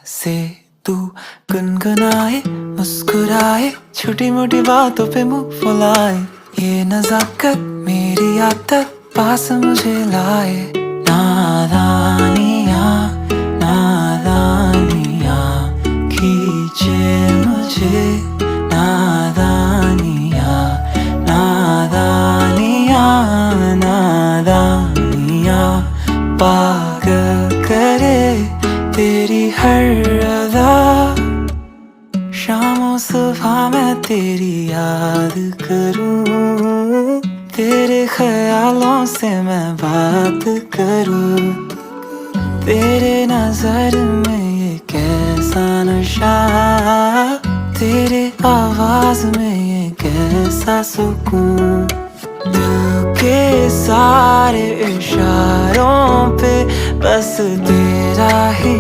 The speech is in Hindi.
से तू गुनगुनाए, मुस्कुराए, छोटी मोटी बातों पे मुंह फुलाए। ये नजाकत मेरी आदत पास मुझे लाए। नादानियाँ नादानियाँ खींचे मुझे। नादानियाँ नादानियाँ नादानियाँ पागल करे तेरी हर अदा। शामों सुबह मैं तेरी याद करूं, तेरे ख्यालों से मैं बात करूं। तेरे नजर में ये कैसा नशा, तेरे आवाज में ये कैसा सुकून। दिल के सारे इशारों पे बस तेरा ही